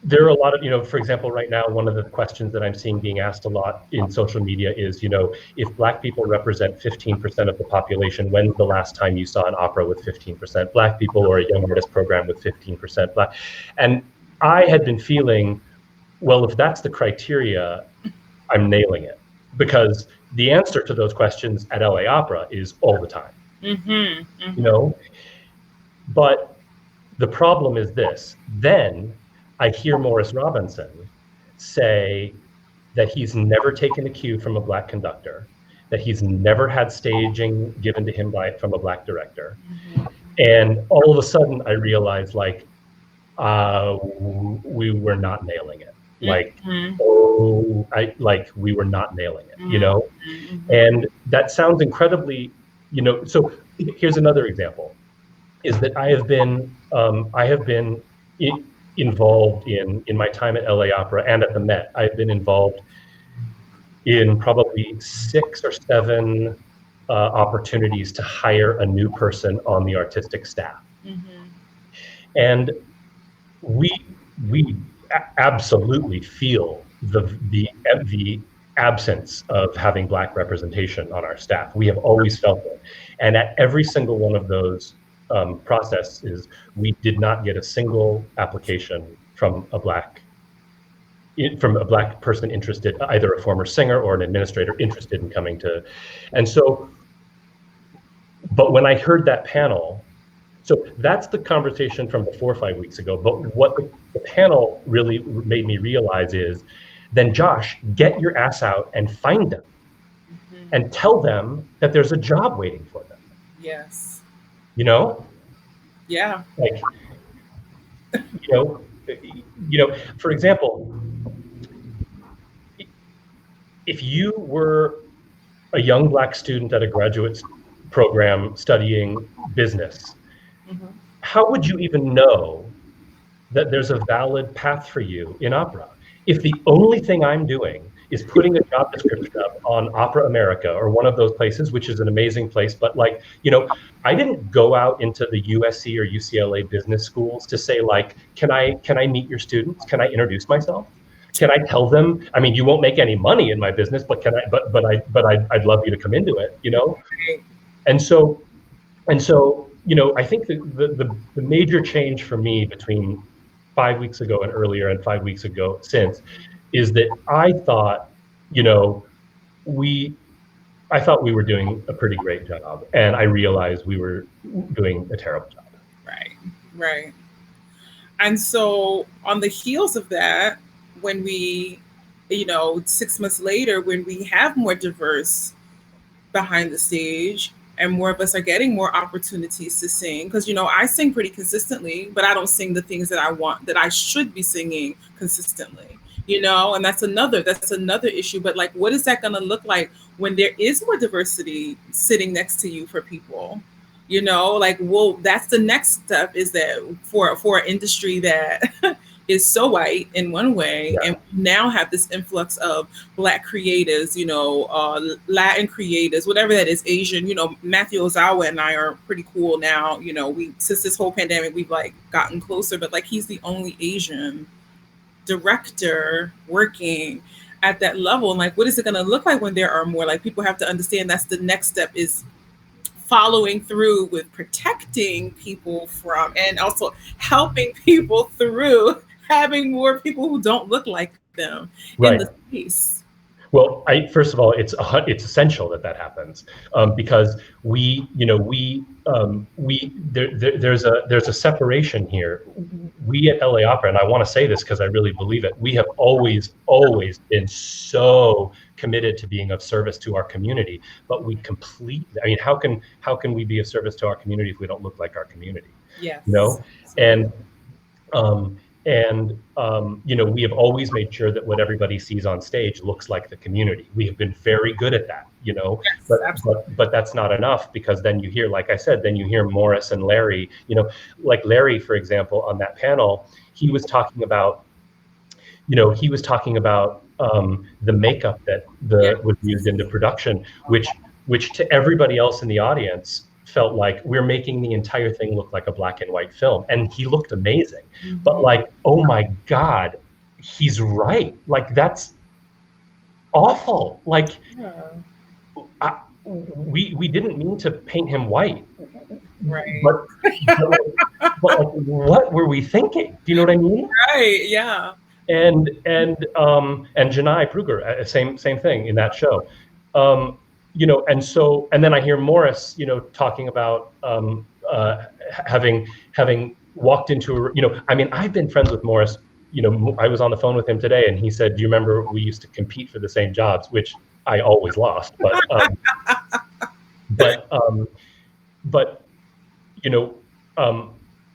there are a lot of, for example, right now, one of the questions that I'm seeing being asked a lot in social media is, if Black people represent 15% of the population, when's the last time you saw an opera with 15% Black people or a young artist program with 15% Black? And I had been feeling, well, if that's the criteria, I'm nailing it. Because the answer to those questions at LA Opera is all the time. But the problem is this. Then I hear Morris Robinson say that he's never taken a cue from a Black conductor, that he's never had staging given to him from a Black director. And all of a sudden I realized we were not nailing it. We were not nailing it, And that sounds incredibly, so here's another example, is that I have been involved in my time at LA Opera and at the Met. I've been involved in probably 6 or 7 opportunities to hire a new person on the artistic staff. Mm-hmm. And we absolutely feel the absence of having Black representation on our staff. We have always felt it, and at every single one of those processes, we did not get a single application from a Black person interested, either a former singer or an administrator interested in coming to. And so, but when I heard that panel, so that's the conversation from before 5 weeks ago. But what the panel really made me realize is, then Josh, get your ass out and find them, Mm-hmm. and tell them that there's a job waiting for them. Yes. You know, Yeah. like, you know, for example, if you were a young Black student at a graduate program studying business, Mm-hmm. how would you even know that there's a valid path for you in opera if the only thing I'm doing is putting a job description up on Opera America or one of those places, which is an amazing place, but like, I didn't go out into the USC or UCLA business schools to say, like, can I meet your students? Can I introduce myself? Can I tell them, I mean, you won't make any money in my business, but I'd love you to come into it, Right. And so, I think the major change for me between 5 weeks ago and earlier and 5 weeks ago since is that I thought, I thought we were doing a pretty great job, and I realized we were doing a terrible job. Right. Right. And so on the heels of that, when we, 6 months later, when we have more diverse behind the stage and more of us are getting more opportunities to sing, because I sing pretty consistently, but I don't sing the things that I want, that I should be singing consistently, and that's another issue. But like, what is that going to look like when there is more diversity sitting next to you for people? Like, well, that's the next step, is that for an industry that is so white in one way, Yeah. and we now have this influx of Black creatives, Latin creatives, whatever that is, Asian. Matthew Ozawa and I are pretty cool now. We, since this whole pandemic, we've like gotten closer, but like, he's the only Asian director working at that level. And like, what is it going to look like when there are more? Like, people have to understand that's the next step, is following through with protecting people from, and also helping people through having more people who don't look like them in the space. Well, first of all, it's essential that happens, because there's a separation here. We at LA Opera, and I want to say this because I really believe it, we have always been so committed to being of service to our community, but we completely, I mean, how can we be of service to our community if we don't look like our community? Yes. We have always made sure that what everybody sees on stage looks like the community. We have been very good at that, Yes, but that's not enough, because then you hear, like I said, then you hear Morris and Larry, like Larry, for example, on that panel, he was talking about the makeup that was used in the production, which to everybody else in the audience felt like we're making the entire thing look like a black and white film. And he looked amazing. Mm-hmm. But like, oh my God, he's right. Like, that's awful. Like, we didn't mean to paint him white. Right. But like, what were we thinking? Do you know what I mean? Right, yeah. And Janai Pruger, same thing in that show. And then I hear Morris, talking about having walked into I've been friends with Morris. I was on the phone with him today, and he said, "Do you remember we used to compete for the same jobs?" Which I always lost,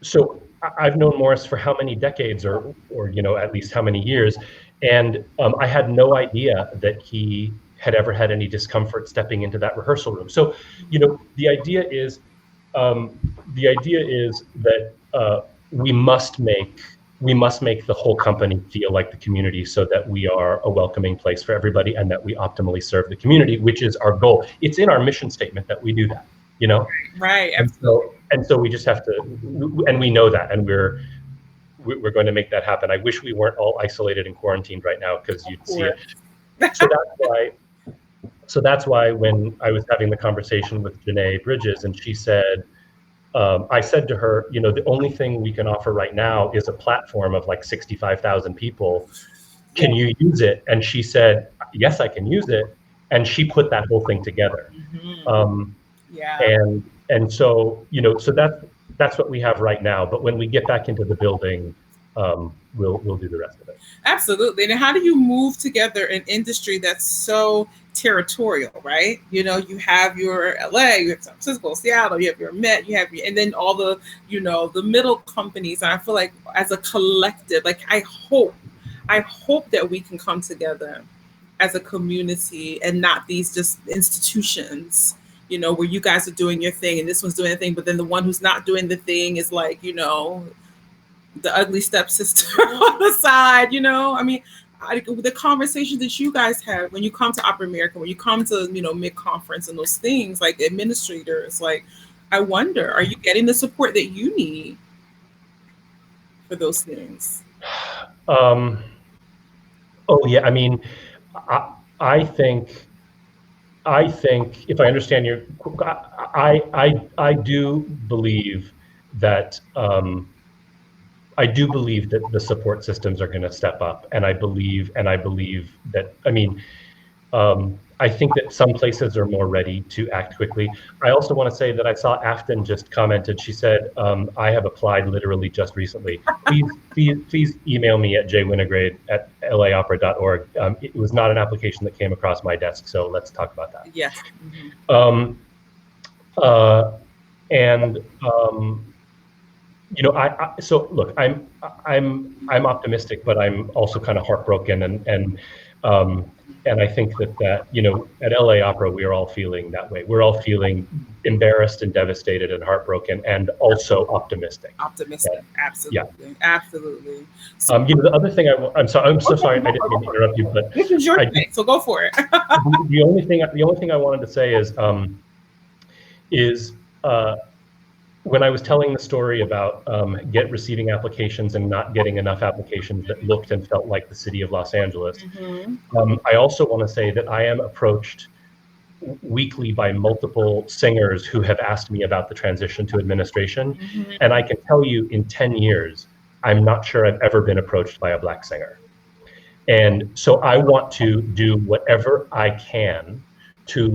so I've known Morris for how many decades, or at least how many years, and I had no idea that he had ever had any discomfort stepping into that rehearsal room. So, the idea is that we must make we must make the whole company feel like the community so that we are a welcoming place for everybody and that we optimally serve the community, which is our goal. It's in our mission statement that we do that, you know? Right. And so we just have to, and we know that, and we're going to make that happen. I wish we weren't all isolated and quarantined right now, because you'd see it. So that's why when I was having the conversation with Janae Bridges, and she said, I said to her, you know, the only thing we can offer right now is a platform of like 65,000 people. Can you use it? And she said, yes, I can use it. And she put that whole thing together. And so, you know, so that's what we have right now. But when we get back into the building, we'll do the rest of it. Absolutely. And how do you move together an industry that's so territorial, right? You know, you have your LA, you have San Francisco, Seattle, you have your Met, you have your, and then all the, you know, the middle companies. And I feel like as a collective, like I hope that we can come together as a community and not these just institutions, you know, where you guys are doing your thing and this one's doing the thing, but then the one who's not doing the thing is like, you know, the ugly stepsister on the side, you know. I mean, the conversations that you guys have when you come to Opera America, when you come to, you know, mid-conference and those things, like administrators, like, I wonder, are you getting the support that you need for those things? Oh yeah, I mean, I think if I understand your, I do believe that the support systems are going to step up, and I believe that, I mean, I think that some places are more ready to act quickly. I also want to say that I saw Afton just commented. She said, I have applied literally just recently. Please email me at jwinograde@laopera.org. It was not an application that came across my desk, so let's talk about that. Yes. You know, so look, I'm optimistic, but I'm also kind of heartbroken, and I think that you know, at LA Opera we are all feeling that way. We're all feeling embarrassed and devastated and heartbroken, and also optimistic. Absolutely, yeah. Absolutely. So, you know, the other thing I'm so sorry, I didn't mean to interrupt you, but this is your thing, so go for it. the only thing I wanted to say is when I was telling the story about receiving applications and not getting enough applications that looked and felt like the city of Los Angeles, I also want to say that I am approached weekly by multiple singers who have asked me about the transition to administration. And I can tell you, in 10 years, I'm not sure I've ever been approached by a Black singer. And so I want to do whatever I can to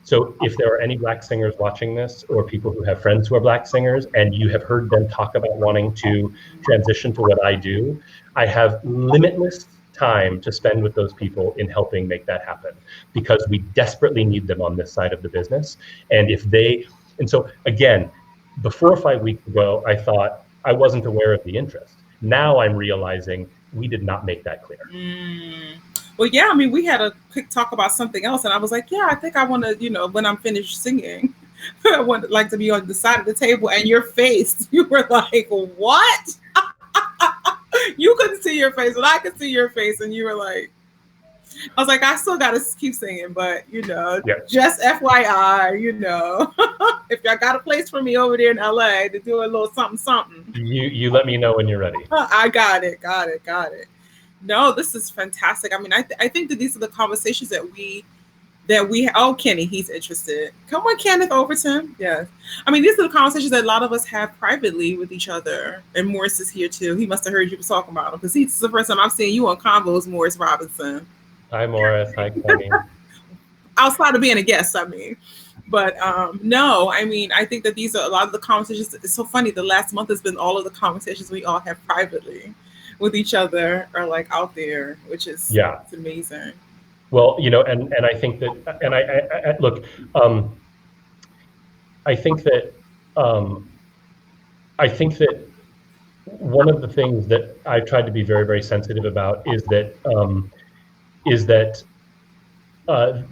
so if there are any Black singers watching this, or people who have friends who are Black singers, and you have heard them talk about wanting to transition to what I do, I have limitless time to spend with those people in helping make that happen, because we desperately need them on this side of the business. And so again, before 5 weeks ago, I thought I wasn't aware of the interest. Now I'm realizing we did not make that clear. Well, yeah, I mean, we had a quick talk about something else, and I was like, yeah, I think I want to, you know, when I'm finished singing, I would like to be on the side of the table. And your face, you were like, what? You couldn't see your face, but I could see your face, and you were like, I was like, I still got to keep singing, but, you know, just FYI, you know, if y'all got a place for me over there in LA to do a little something. You let me know when you're ready. I got it. No, this is fantastic. I mean, I think that these are the conversations that we oh, Kenny, he's interested. Come on, Kenneth Overton. Yes. I mean, these are the conversations that a lot of us have privately with each other. And Morris is here too. He must have heard you talking about him, because he's the first time I've seen you on Convos, Morris Robinson. Hi, Morris. Hi, Kenny. Outside of being a guest, I mean. But no, I mean, I think that these are a lot of the conversations. It's so funny. The last month has been all of the conversations we all have privately with each other are like out there, which is it's amazing. Well, you know, and I think that, and I look, I think that one of the things that I tried to be very, very sensitive about is that I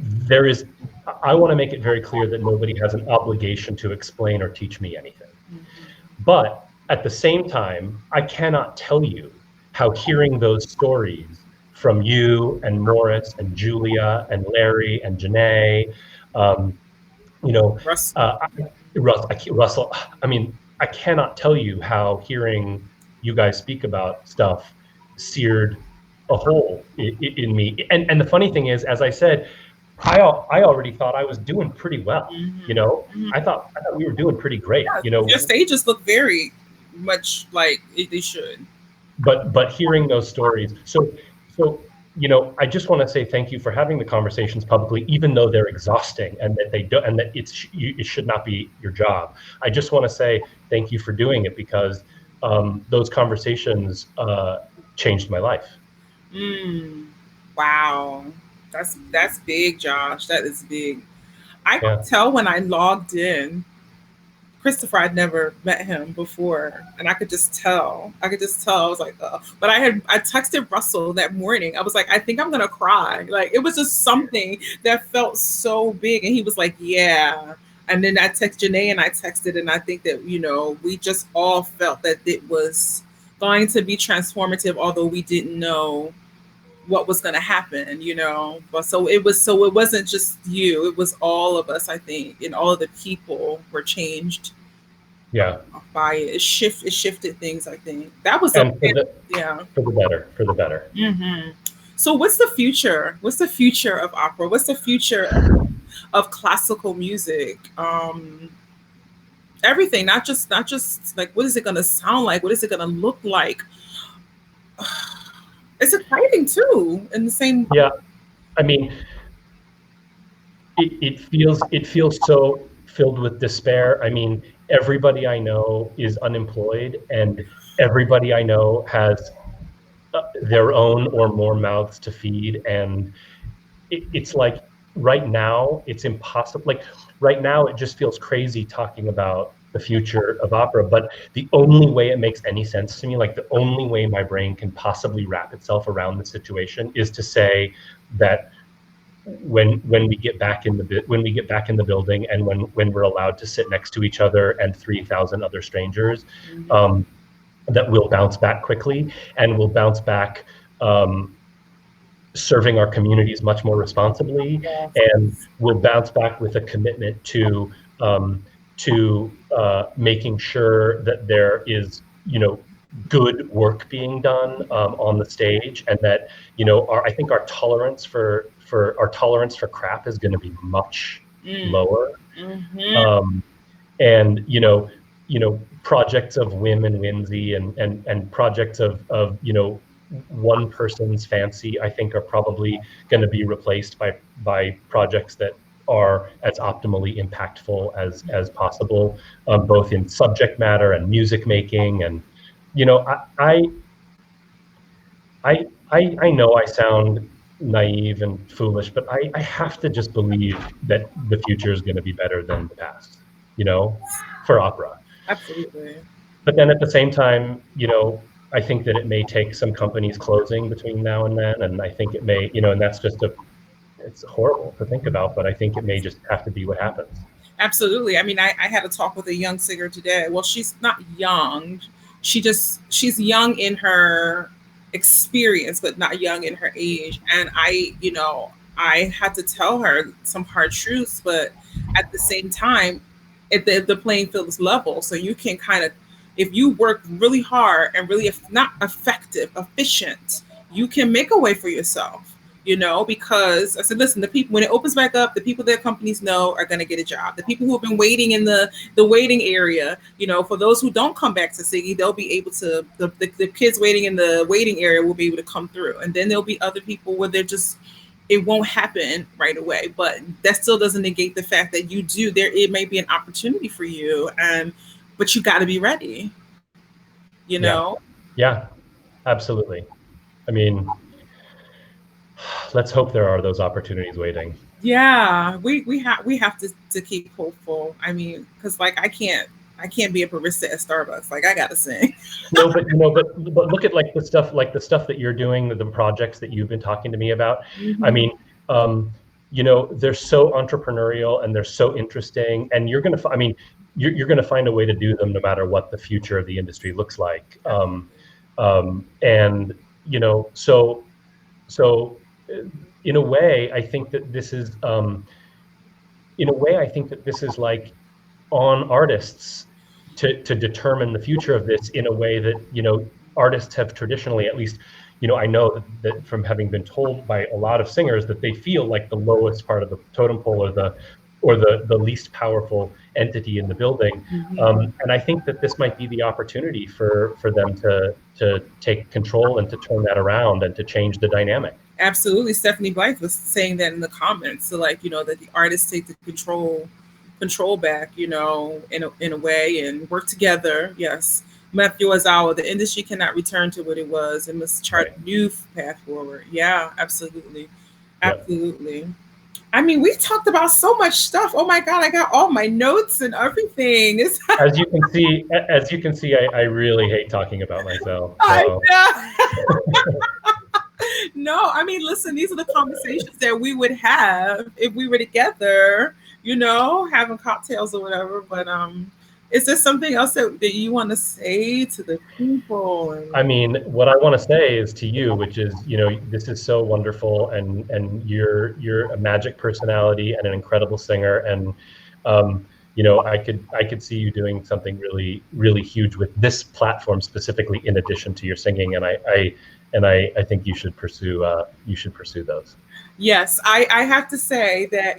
want to make it very clear that nobody has an obligation to explain or teach me anything. But at the same time, I cannot tell you how hearing those stories from you and Morris and Julia and Larry and Janae, um, you know, Russ. uh, Russell, I mean, I cannot tell you how hearing you guys speak about stuff seared a hole in me. And the funny thing is, as I said, I already thought I was doing pretty well. You know, I thought we were doing pretty great. Yeah, You your know, stages look very much like they should. but hearing those stories, so you know, I just want to say thank you for having the conversations publicly, even though they're exhausting and that they do, and that it should not be your job. I just want to say thank you for doing it, because those conversations changed my life. Wow, that's big, Josh. That is big. I could Yeah, tell when I logged in. Christopher, I'd never met him before, and I could just tell. I could just tell. I was like, but I texted Russell that morning. I was like, I think I'm gonna cry. Like it was just something that felt so big, and he was like, yeah. And then I text Janae and I texted, and I think that we just all felt that it was going to be transformative, although we didn't know what was going to happen. But so it wasn't just you, it was all of us, I think, and all of the people were changed yeah, by it. It shifted things, I think. That was a and for the yeah. for the better, for the better. So what's the future? What's the future of opera? What's the future of classical music? Everything, not just like, what is it going to sound like? What is it going to look like? It's exciting too in the same. Yeah, I mean, it feels so filled with despair. I mean, everybody I know is unemployed, and everybody I know has their own or more mouths to feed, and it's like right now it's impossible. Like right now, it just feels crazy talking about the future of opera. But the only way it makes any sense to me, like the only way my brain can possibly wrap itself around the situation, is to say that when we get back in the building, and when we're allowed to sit next to each other and 3,000 other strangers, that we'll bounce back quickly, and we'll bounce back serving our communities much more responsibly, Yeah. and we'll bounce back with a commitment to making sure that there is good work being done on the stage, and that I think our tolerance for crap is going to be much lower. And projects of Wim and Whimsy and projects of one person's fancy, I think, are probably going to be replaced by projects that are as optimally impactful as possible, both in subject matter and music making. And I know I sound naive and foolish, but I have to just believe that the future is going to be better than the past, for opera. Absolutely. But then at the same time, I think that it may take some companies closing between now and then, and I think it may, and that's just it's horrible to think about, but I think it may just have to be what happens. Absolutely. I mean, I had a talk with a young singer today. Well, she's not young. She's young in her experience, but not young in her age. And I had to tell her some hard truths, but at the same time, the playing field is level. So you can kind of, if you work really hard and really, if not effective, efficient, you can make a way for yourself. Because I said, listen, the people, when it opens back up, the people that companies know are going to get a job. The people who have been waiting in the waiting area, for those who don't come back to Siggy, they'll be able to, the kids waiting in the waiting area will be able to come through. And then there'll be other people where it won't happen right away. But that still doesn't negate the fact that it may be an opportunity for you, but you got to be ready, Yeah, absolutely. I mean, let's hope there are those opportunities waiting. Yeah, we have to keep hopeful. I mean, because like I can't be a barista at Starbucks. Like I gotta sing. No, but look at like the stuff that you're doing, the projects that you've been talking to me about. I mean, they're so entrepreneurial and they're so interesting, and you're gonna. I mean, you're going to find a way to do them no matter what the future of the industry looks like. And so in a way, I think that this is like on artists to determine the future of this in a way that artists have traditionally, at least I know that from having been told by a lot of singers that they feel like the lowest part of the totem pole or the least powerful entity in the building. And I think that this might be the opportunity for them to take control and to turn that around and to change the dynamic. Absolutely. Stephanie Blythe was saying that in the comments. So that the artists take the control back, in a way, and work together. Yes. Matthew Ozawa, the industry cannot return to what it was. It must chart a new path forward. Yeah, absolutely. Absolutely. I mean, we talked about so much stuff. Oh my God, I got all my notes and everything. As you can see, I really hate talking about myself. So. I know. No, I mean, listen, these are the conversations that we would have if we were together, having cocktails or whatever. But is there something else that you want to say to the people? I mean, what I want to say is to you, which is, this is so wonderful, and you're a magic personality and an incredible singer, and I could see you doing something really, really huge with this platform specifically, in addition to your singing, and I think you should pursue those. Yes, I have to say that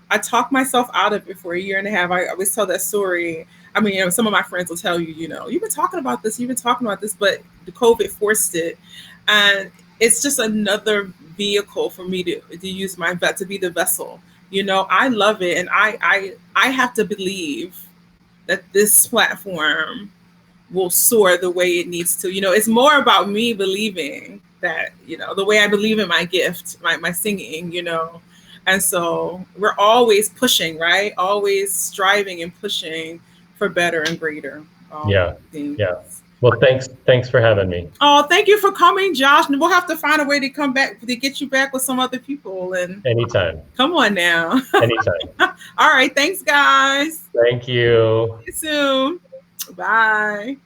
I talked myself out of it for a year and a half. I always tell that story. I mean, some of my friends will tell you, you've been talking about this, but the COVID forced it, and it's just another vehicle for me to use to be the vessel. I love it, and I have to believe that this platform will soar the way it needs to. It's more about me believing that, the way I believe in my gift, my singing, And so we're always pushing, right? Always striving and pushing for better and greater. Yeah. Well, thanks for having me. Oh, thank you for coming, Josh. And we'll have to find a way to come back, to get you back with some other people. And anytime. Come on now. Anytime. All right. Thanks, guys. Thank you. See you soon. Bye.